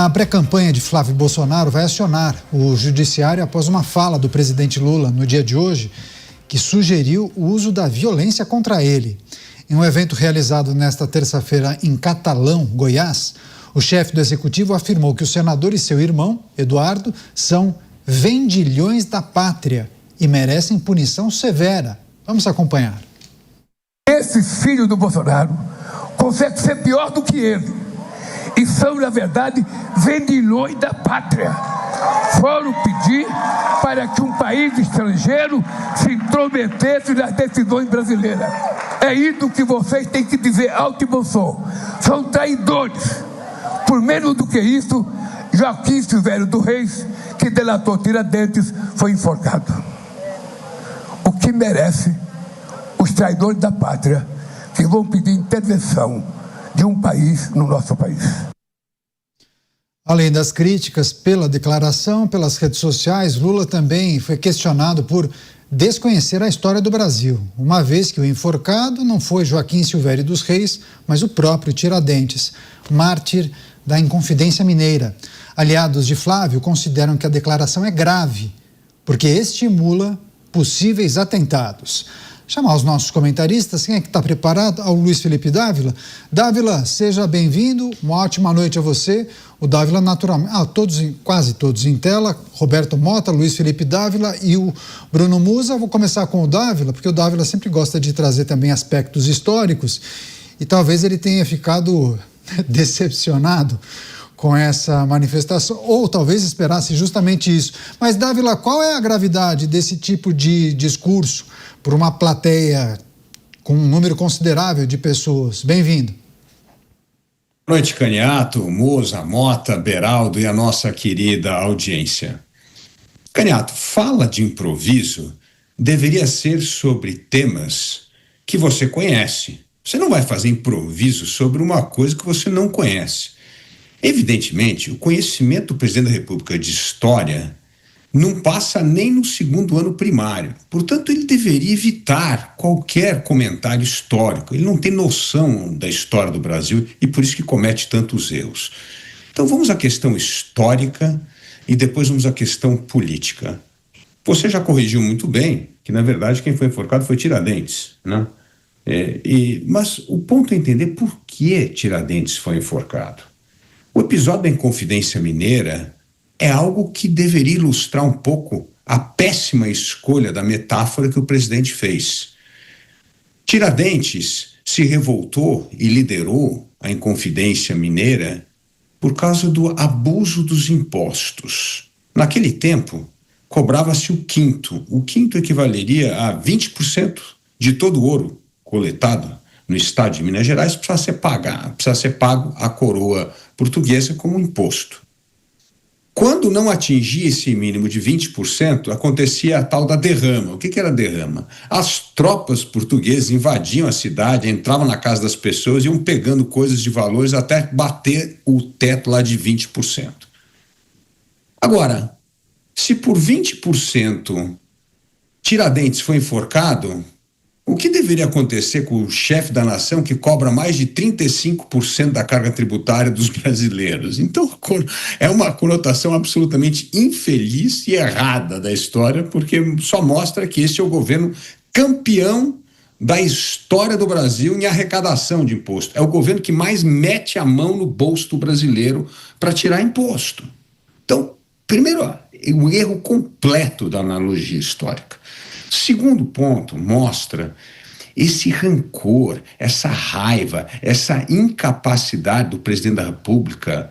A pré-campanha de Flávio Bolsonaro vai acionar o judiciário após uma fala do presidente Lula no dia de hoje, que sugeriu o uso da violência contra ele. Em um evento realizado nesta terça-feira em Catalão, Goiás, o chefe do executivo afirmou que o senador e seu irmão, Eduardo, são vendilhões da pátria e merecem punição severa. Vamos acompanhar. Esses filhos do Bolsonaro conseguem ser pior do que ele. E são, na verdade, vendilhões da pátria. Foram pedir para que um país estrangeiro se intrometesse nas decisões brasileiras. É isso que vocês têm que dizer alto e bom som. São traidores. Por menos do que isso, Joaquim Silvério dos Reis, que delatou Tiradentes, foi enforcado. O que merece os traidores da pátria que vão pedir intervenção de um país no nosso país. Além das críticas pela declaração, pelas redes sociais, Lula também foi questionado por desconhecer a história do Brasil, uma vez que o enforcado não foi Joaquim Silvério dos Reis, mas o próprio Tiradentes, mártir da Inconfidência Mineira. Aliados de Flávio consideram que a declaração é grave, porque estimula possíveis atentados. Chamar os nossos comentaristas, quem é que está preparado? Ao Luiz Felipe Dávila. Dávila, seja bem-vindo, uma ótima noite a você. O Dávila, naturalmente, quase todos em tela, Roberto Mota, Luiz Felipe Dávila e o Bruno Musa. Vou começar com o Dávila, porque o Dávila sempre gosta de trazer também aspectos históricos e talvez ele tenha ficado decepcionado com essa manifestação, ou talvez esperasse justamente isso. Mas, Dávila, qual é a gravidade desse tipo de discurso por uma plateia com um número considerável de pessoas? Bem-vindo. Boa noite, Caniato, Musa, Mota, Beraldo e a nossa querida audiência. Caniato, fala de improviso deveria ser sobre temas que você conhece. Você não vai fazer improviso sobre uma coisa que você não conhece. Evidentemente, o conhecimento do presidente da República de história não passa nem no segundo ano primário. Portanto, ele deveria evitar qualquer comentário histórico. Ele não tem noção da história do Brasil e por isso que comete tantos erros. Então, vamos à questão histórica e depois vamos à questão política. Você já corrigiu muito bem que, na verdade, quem foi enforcado foi Tiradentes, né? Mas o ponto é entender por que Tiradentes foi enforcado. O episódio da Inconfidência Mineira é algo que deveria ilustrar um pouco a péssima escolha da metáfora que o presidente fez. Tiradentes se revoltou e liderou a Inconfidência Mineira por causa do abuso dos impostos. Naquele tempo, cobrava-se o quinto. O quinto equivaleria a 20% de todo o ouro coletado no estado de Minas Gerais, precisa ser pago à coroa portuguesa como imposto. Quando não atingia esse mínimo de 20%, acontecia a tal da derrama. O que era derrama? As tropas portuguesas invadiam a cidade, entravam na casa das pessoas e iam pegando coisas de valores até bater o teto lá de 20%. Agora, se por 20% Tiradentes foi enforcado, o que deveria acontecer com o chefe da nação que cobra mais de 35% da carga tributária dos brasileiros? Então, é uma conotação absolutamente infeliz e errada da história, porque só mostra que esse é o governo campeão da história do Brasil em arrecadação de imposto. É o governo que mais mete a mão no bolso do brasileiro para tirar imposto. Então, primeiro, o erro completo da analogia histórica. Segundo ponto, mostra esse rancor, essa raiva, essa incapacidade do presidente da República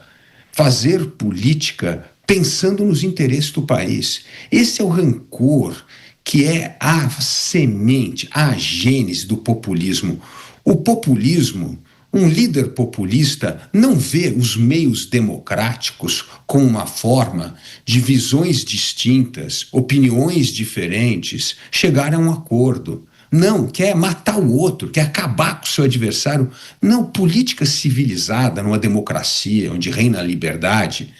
fazer política pensando nos interesses do país. Esse é o rancor que é a semente, a gênese do populismo. O populismo, um líder populista não vê os meios democráticos como uma forma de visões distintas, opiniões diferentes, chegar a um acordo. Não, quer matar o outro, quer acabar com o seu adversário. Não, política civilizada numa democracia onde reina a liberdade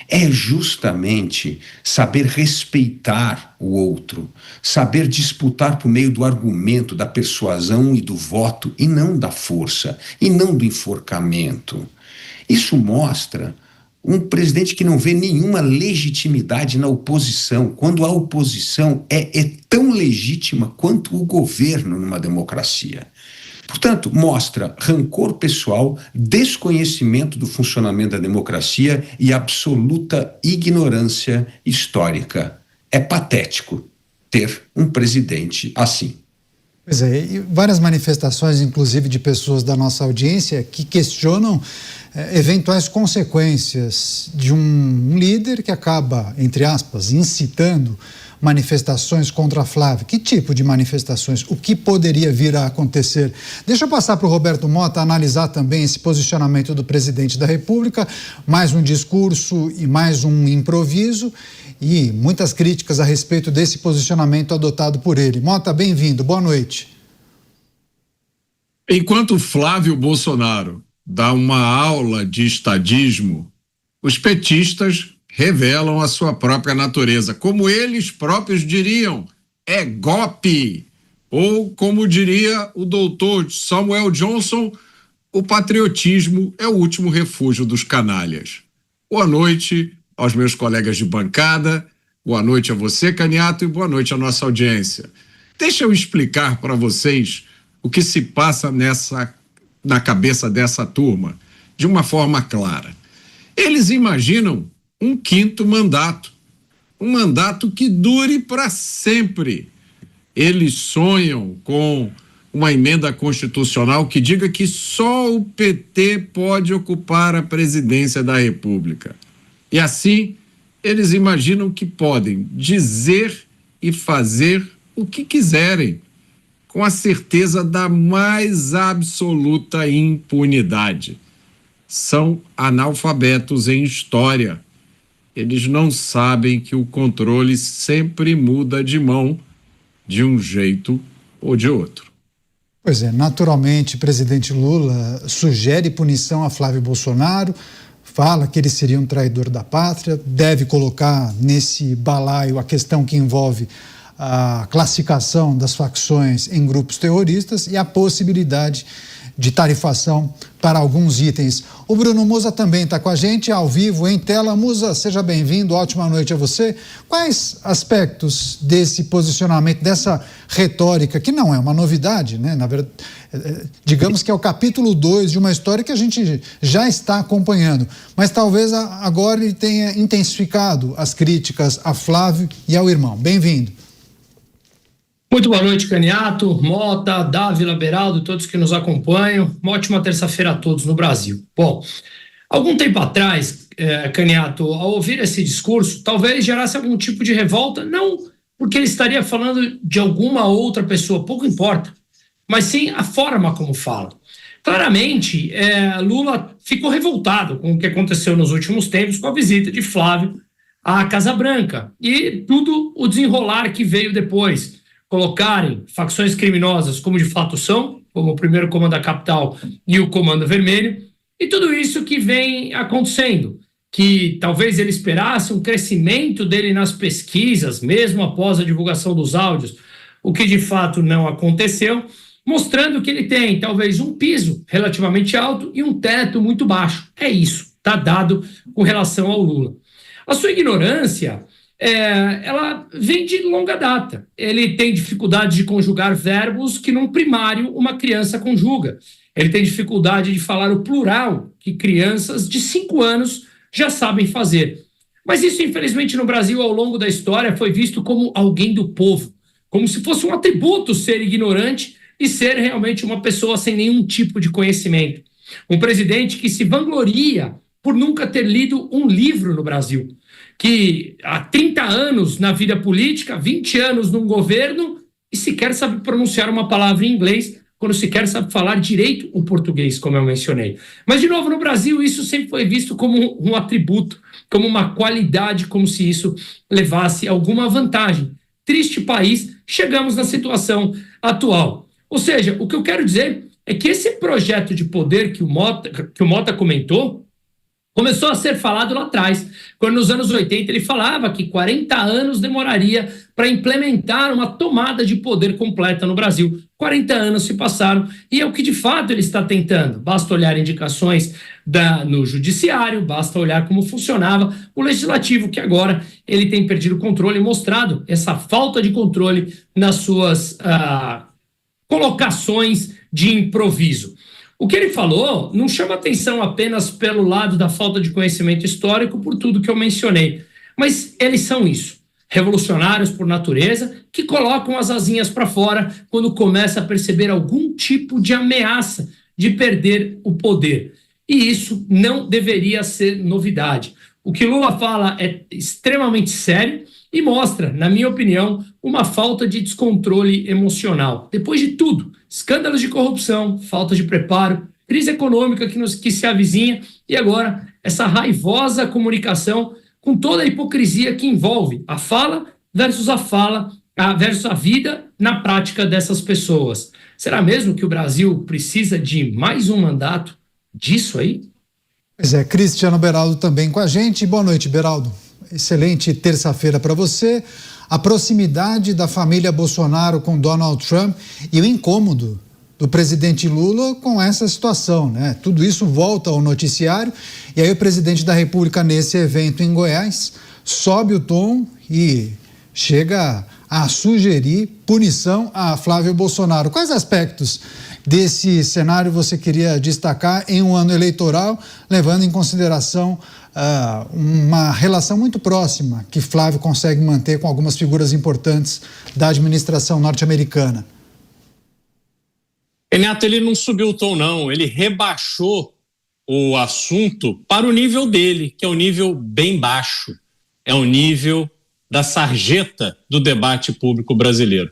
é justamente saber respeitar o outro, saber disputar por meio do argumento, da persuasão e do voto, e não da força, e não do enforcamento. Isso mostra Um presidente que não vê nenhuma legitimidade na oposição, quando a oposição é tão legítima quanto o governo numa democracia. Portanto, mostra rancor pessoal, desconhecimento do funcionamento da democracia e absoluta ignorância histórica. É patético ter um presidente assim. Pois é, e várias manifestações, inclusive de pessoas da nossa audiência, que questionam eventuais consequências de um líder que acaba, entre aspas, incitando manifestações contra Flávio. Que tipo de manifestações? O que poderia vir a acontecer? Deixa eu passar para o Roberto Mota analisar também esse posicionamento do presidente da República, mais um discurso e mais um improviso e muitas críticas a respeito desse posicionamento adotado por ele. Mota, bem-vindo, boa noite. Enquanto Flávio Bolsonaro dá uma aula de estadismo, os petistas revelam a sua própria natureza. Como eles próprios diriam, é golpe. Ou, como diria o doutor Samuel Johnson, o patriotismo é o último refúgio dos canalhas. Boa noite aos meus colegas de bancada, boa noite a você, Caniato, e boa noite à nossa audiência. Deixa eu explicar para vocês o que se passa na cabeça dessa turma, de uma forma clara. Eles imaginam um quinto mandato, um mandato que dure para sempre. Eles sonham com uma emenda constitucional que diga que só o PT pode ocupar a presidência da República. E assim, eles imaginam que podem dizer e fazer o que quiserem, com a certeza da mais absoluta impunidade. São analfabetos em história. Eles não sabem que o controle sempre muda de mão, de um jeito ou de outro. Pois é, naturalmente, o presidente Lula sugere punição a Flávio Bolsonaro, fala que ele seria um traidor da pátria, deve colocar nesse balaio a questão que envolve a classificação das facções em grupos terroristas e a possibilidade de tarifação para alguns itens. O Bruno Musa também está com a gente, ao vivo, em tela. Musa, seja bem-vindo, ótima noite a você. Quais aspectos desse posicionamento, dessa retórica, que não é uma novidade, né? Na verdade, digamos que é o capítulo 2 de uma história que a gente já está acompanhando, mas talvez agora ele tenha intensificado as críticas a Flávio e ao irmão. Bem-vindo. Muito boa noite, Caniato, Mota, Dávila, Beraldo, todos que nos acompanham. Uma ótima terça-feira a todos no Brasil. Bom, algum tempo atrás, Caniato, ao ouvir esse discurso, talvez gerasse algum tipo de revolta, não porque ele estaria falando de alguma outra pessoa, pouco importa, mas sim a forma como fala. Claramente, Lula ficou revoltado com o que aconteceu nos últimos tempos com a visita de Flávio à Casa Branca e tudo o desenrolar que veio depois. Colocarem facções criminosas como de fato são, como o primeiro comando da capital e o comando vermelho, e tudo isso que vem acontecendo, que talvez ele esperasse um crescimento dele nas pesquisas, mesmo após a divulgação dos áudios, o que de fato não aconteceu, mostrando que ele tem talvez um piso relativamente alto e um teto muito baixo. É isso, está dado com relação ao Lula. A sua ignorância ela vem de longa data. Ele tem dificuldade de conjugar verbos que num primário uma criança conjuga. Ele tem dificuldade de falar o plural que crianças de 5 anos já sabem fazer. Mas isso, infelizmente, no Brasil, ao longo da história, foi visto como alguém do povo, como se fosse um atributo ser ignorante e ser realmente uma pessoa sem nenhum tipo de conhecimento. Um presidente que se vangloria por nunca ter lido um livro no Brasil, que há 30 anos na vida política, 20 anos num governo e sequer sabe pronunciar uma palavra em inglês, quando sequer sabe falar direito o português, como eu mencionei. Mas, de novo, no Brasil, isso sempre foi visto como um atributo, como uma qualidade, como se isso levasse alguma vantagem. Triste país, chegamos na situação atual. Ou seja, o que eu quero dizer é que esse projeto de poder que o Mota comentou, começou a ser falado lá atrás, quando nos anos 80 ele falava que 40 anos demoraria para implementar uma tomada de poder completa no Brasil. 40 anos se passaram e é o que de fato ele está tentando. Basta olhar indicações no judiciário, basta olhar como funcionava o legislativo, que agora ele tem perdido o controle e mostrado essa falta de controle nas suas colocações de improviso. O que ele falou não chama atenção apenas pelo lado da falta de conhecimento histórico, por tudo que eu mencionei, mas eles são isso. Revolucionários por natureza, que colocam as asinhas para fora quando começa a perceber algum tipo de ameaça de perder o poder. E isso não deveria ser novidade. O que Lula fala é extremamente sério e mostra, na minha opinião, uma falta de descontrole emocional. Depois de tudo, escândalos de corrupção, falta de preparo, crise econômica que se avizinha e agora essa raivosa comunicação com toda a hipocrisia que envolve a fala versus a vida na prática dessas pessoas. Será mesmo que o Brasil precisa de mais um mandato disso aí? Pois é, Cristiano Beraldo também com a gente. Boa noite, Beraldo. Excelente terça-feira para você. A proximidade da família Bolsonaro com Donald Trump e o incômodo do presidente Lula com essa situação, né? Tudo isso volta ao noticiário e aí o presidente da República nesse evento em Goiás sobe o tom e chega a sugerir punição a Flávio Bolsonaro. Quais aspectos desse cenário você queria destacar em um ano eleitoral, levando em consideração uma relação muito próxima que Flávio consegue manter com algumas figuras importantes da administração norte-americana? Renato, ele não subiu o tom, não. Ele rebaixou o assunto para o nível dele, que é um nível bem baixo. É o nível da sarjeta do debate público brasileiro.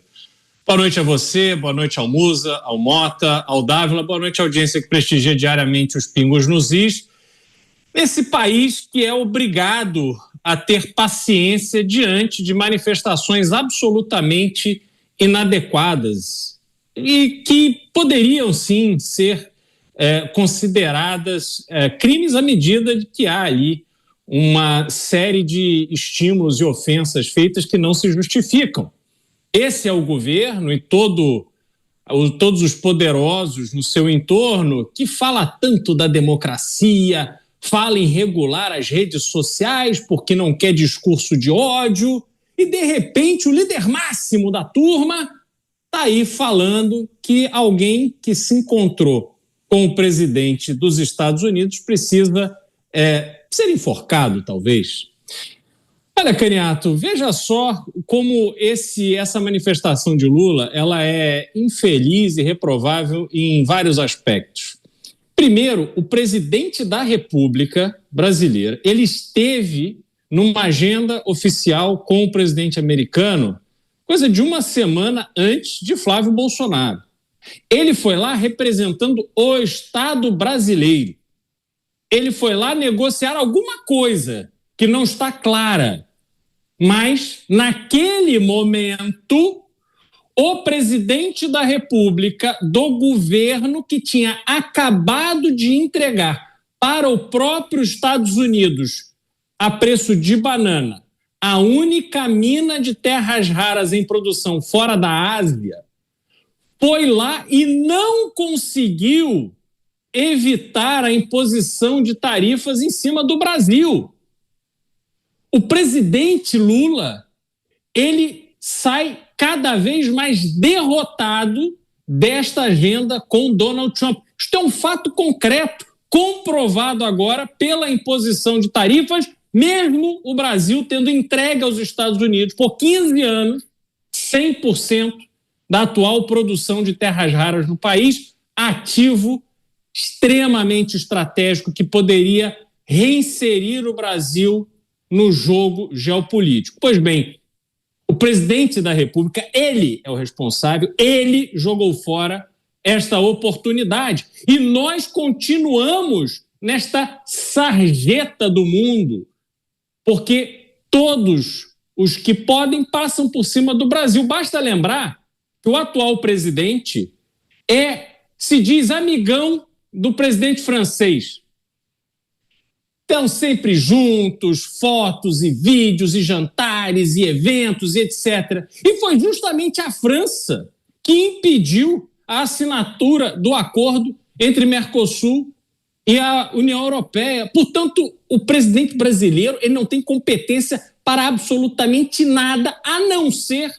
Boa noite a você, boa noite ao Musa, ao Mota, ao Dávila, boa noite à audiência que prestigia diariamente os Pingos nos Is. Nesse país que é obrigado a ter paciência diante de manifestações absolutamente inadequadas e que poderiam, sim, ser consideradas crimes à medida de que há ali uma série de estímulos e ofensas feitas que não se justificam. Esse é o governo e todos os poderosos no seu entorno que fala tanto da democracia, fala em regular as redes sociais porque não quer discurso de ódio e, de repente, o líder máximo da turma está aí falando que alguém que se encontrou com o presidente dos Estados Unidos precisa ser enforcado, talvez. Olha, Caniato, veja só como essa manifestação de Lula ela é infeliz e reprovável em vários aspectos. Primeiro, o presidente da República brasileira, ele esteve numa agenda oficial com o presidente americano coisa de uma semana antes de Flávio Bolsonaro. Ele foi lá representando o Estado brasileiro. Ele foi lá negociar alguma coisa que não está clara. Mas, naquele momento, o presidente da República, do governo que tinha acabado de entregar para o próprio Estados Unidos, a preço de banana, a única mina de terras raras em produção fora da Ásia, foi lá e não conseguiu evitar a imposição de tarifas em cima do Brasil. O presidente Lula, ele sai cada vez mais derrotado desta agenda com Donald Trump. Isto é um fato concreto, comprovado agora pela imposição de tarifas, mesmo o Brasil tendo entregue aos Estados Unidos por 15 anos 100% da atual produção de terras raras no país, ativo extremamente estratégico que poderia reinserir o Brasil no jogo geopolítico. Pois bem, o presidente da República, ele é o responsável, ele jogou fora esta oportunidade. E nós continuamos nesta sarjeta do mundo, porque todos os que podem passam por cima do Brasil. Basta lembrar que o atual presidente se diz amigão do presidente francês. estão sempre juntos, fotos e vídeos e jantares e eventos e etc. E foi justamente a França que impediu a assinatura do acordo entre Mercosul e a União Europeia. Portanto, o presidente brasileiro ele não tem competência para absolutamente nada, a não ser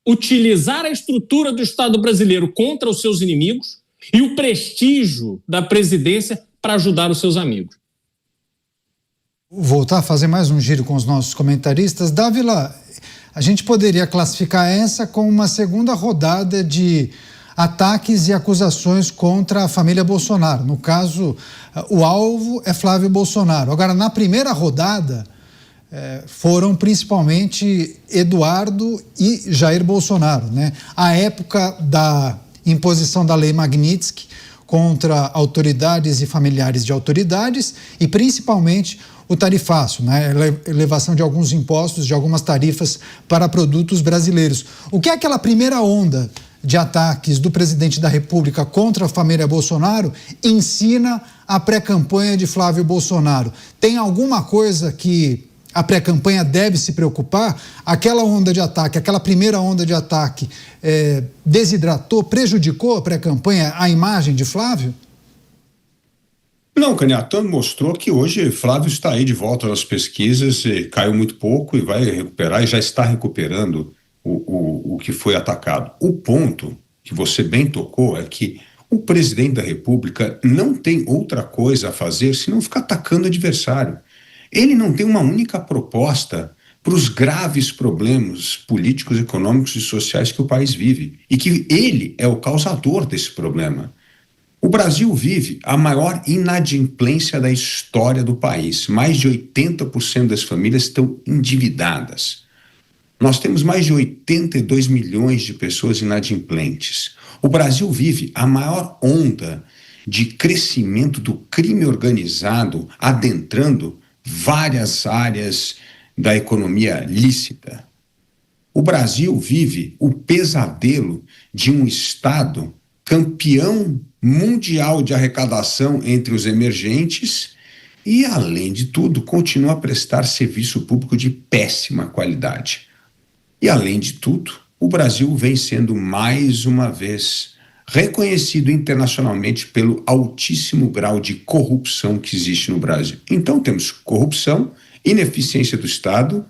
utilizar a estrutura do Estado brasileiro contra os seus inimigos e o prestígio da presidência para ajudar os seus amigos. Voltar a fazer mais um giro com os nossos comentaristas. Dávila, a gente poderia classificar essa como uma segunda rodada de ataques e acusações contra a família Bolsonaro. No caso, o alvo é Flávio Bolsonaro. Agora, na primeira rodada, foram principalmente Eduardo e Jair Bolsonaro, né? A época da imposição da Lei Magnitsky contra autoridades e familiares de autoridades e principalmente o tarifaço, né? Elevação de alguns impostos, de algumas tarifas para produtos brasileiros. O que é aquela primeira onda de ataques do presidente da República contra a família Bolsonaro ensina a pré-campanha de Flávio Bolsonaro? Tem alguma coisa que a pré-campanha deve se preocupar? Aquela onda de ataque, aquela primeira onda de ataque desidratou, prejudicou a pré-campanha, a imagem de Flávio? Não, Canhatano mostrou que hoje Flávio está aí de volta nas pesquisas, caiu muito pouco e vai recuperar e já está recuperando o que foi atacado. O ponto que você bem tocou é que o presidente da República não tem outra coisa a fazer senão ficar atacando o adversário. Ele não tem uma única proposta para os graves problemas políticos, econômicos e sociais que o país vive e que ele é o causador desse problema. O Brasil vive a maior inadimplência da história do país. Mais de 80% das famílias estão endividadas. Nós temos mais de 82 milhões de pessoas inadimplentes. O Brasil vive a maior onda de crescimento do crime organizado, adentrando várias áreas da economia lícita. O Brasil vive o pesadelo de um Estado campeão mundial de arrecadação entre os emergentes e, além de tudo, continua a prestar serviço público de péssima qualidade. E, além de tudo, o Brasil vem sendo mais uma vez reconhecido internacionalmente pelo altíssimo grau de corrupção que existe no Brasil. Então temos corrupção, ineficiência do Estado,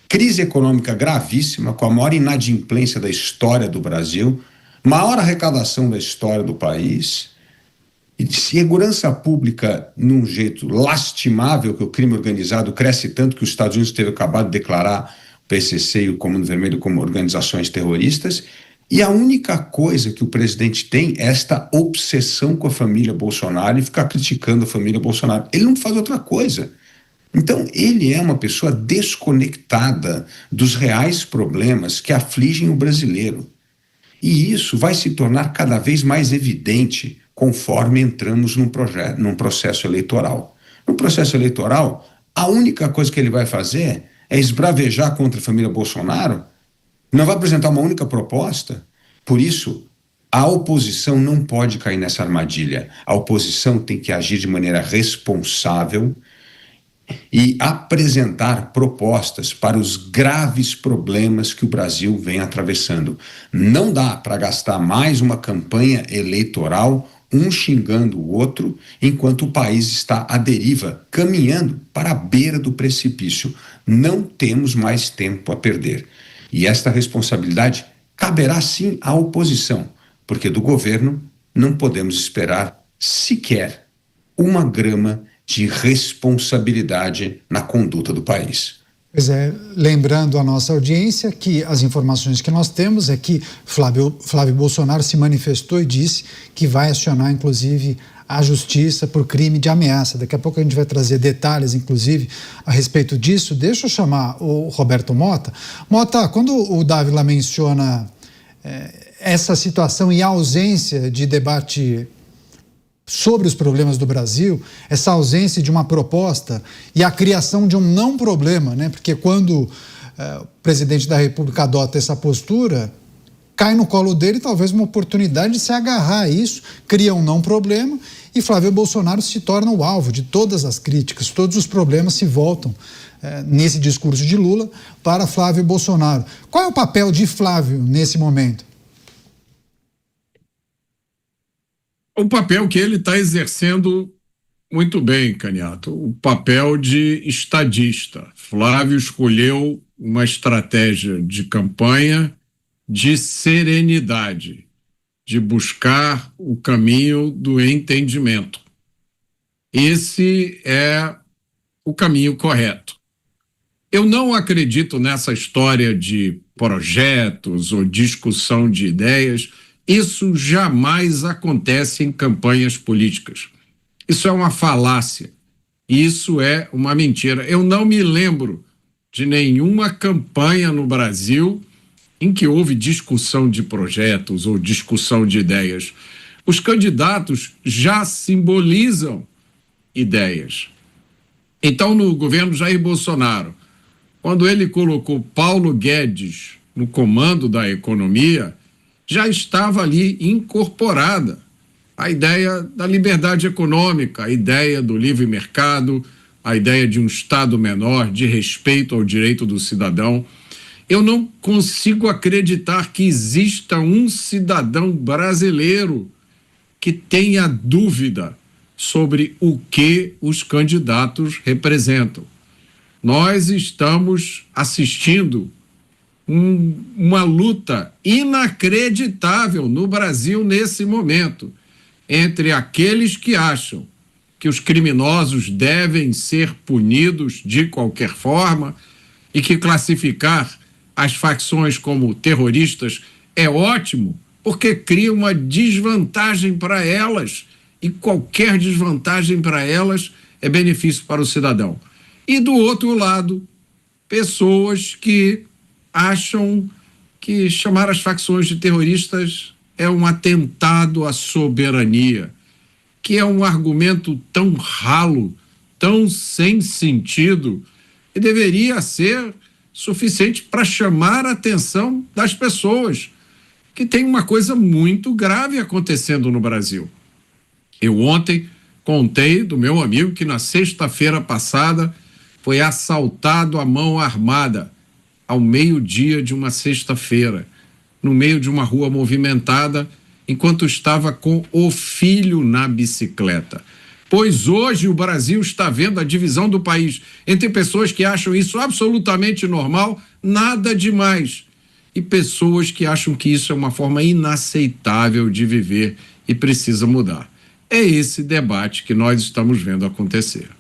crise econômica gravíssima, com a maior inadimplência da história do Brasil, maior arrecadação da história do país, e segurança pública num jeito lastimável, que o crime organizado cresce tanto que os Estados Unidos teve acabado de declarar o PCC e o Comando Vermelho como organizações terroristas. E a única coisa que o presidente tem é esta obsessão com a família Bolsonaro e ficar criticando a família Bolsonaro. Ele não faz outra coisa. Então, ele é uma pessoa desconectada dos reais problemas que afligem o brasileiro. E isso vai se tornar cada vez mais evidente conforme entramos num processo eleitoral. No processo eleitoral, a única coisa que ele vai fazer é esbravejar contra a família Bolsonaro. Não vai apresentar uma única proposta. Por isso, a oposição não pode cair nessa armadilha. A oposição tem que agir de maneira responsável e apresentar propostas para os graves problemas que o Brasil vem atravessando. Não dá para gastar mais uma campanha eleitoral, um xingando o outro, enquanto o país está à deriva, caminhando para a beira do precipício. Não temos mais tempo a perder. E esta responsabilidade caberá sim à oposição, porque do governo não podemos esperar sequer uma grama de responsabilidade na conduta do país. Pois é, lembrando a nossa audiência que as informações que nós temos é que Flávio Bolsonaro se manifestou e disse que vai acionar, inclusive, a justiça por crime de ameaça. Daqui a pouco a gente vai trazer detalhes, inclusive, a respeito disso. Deixa eu chamar o Roberto Mota. Mota, quando o Dávila menciona essa situação e a ausência de debate sobre os problemas do Brasil, essa ausência de uma proposta e a criação de um não problema, né? Porque quando o presidente da República adota essa postura, cai no colo dele talvez uma oportunidade de se agarrar a isso, cria um não problema e Flávio Bolsonaro se torna o alvo de todas as críticas, todos os problemas se voltam nesse discurso de Lula para Flávio Bolsonaro. Qual é o papel de Flávio nesse momento? O papel que ele está exercendo muito bem, Caniato, o papel de estadista. Flávio escolheu uma estratégia de campanha de serenidade, de buscar o caminho do entendimento. Esse é o caminho correto. Eu não acredito nessa história de projetos ou discussão de ideias. Isso jamais acontece em campanhas políticas. Isso é uma falácia. Isso é uma mentira. Eu não me lembro de nenhuma campanha no Brasil em que houve discussão de projetos ou discussão de ideias. Os candidatos já simbolizam ideias. Então, no governo Jair Bolsonaro, quando ele colocou Paulo Guedes no comando da economia, já estava ali incorporada a ideia da liberdade econômica, a ideia do livre mercado, a ideia de um Estado menor, de respeito ao direito do cidadão. Eu não consigo acreditar que exista um cidadão brasileiro que tenha dúvida sobre o que os candidatos representam. Nós estamos assistindo uma luta inacreditável no Brasil nesse momento, entre aqueles que acham que os criminosos devem ser punidos de qualquer forma e que classificar as facções como terroristas é ótimo, porque cria uma desvantagem para elas, e qualquer desvantagem para elas é benefício para o cidadão. E do outro lado, pessoas que acham que chamar as facções de terroristas é um atentado à soberania, que é um argumento tão ralo, tão sem sentido, e deveria ser suficiente para chamar a atenção das pessoas, que tem uma coisa muito grave acontecendo no Brasil. Eu ontem contei do meu amigo que na sexta-feira passada foi assaltado à mão armada, ao meio-dia de uma sexta-feira, no meio de uma rua movimentada, enquanto estava com o filho na bicicleta. Pois hoje o Brasil está vendo a divisão do país entre pessoas que acham isso absolutamente normal, nada demais, e pessoas que acham que isso é uma forma inaceitável de viver e precisa mudar. É esse debate que nós estamos vendo acontecer.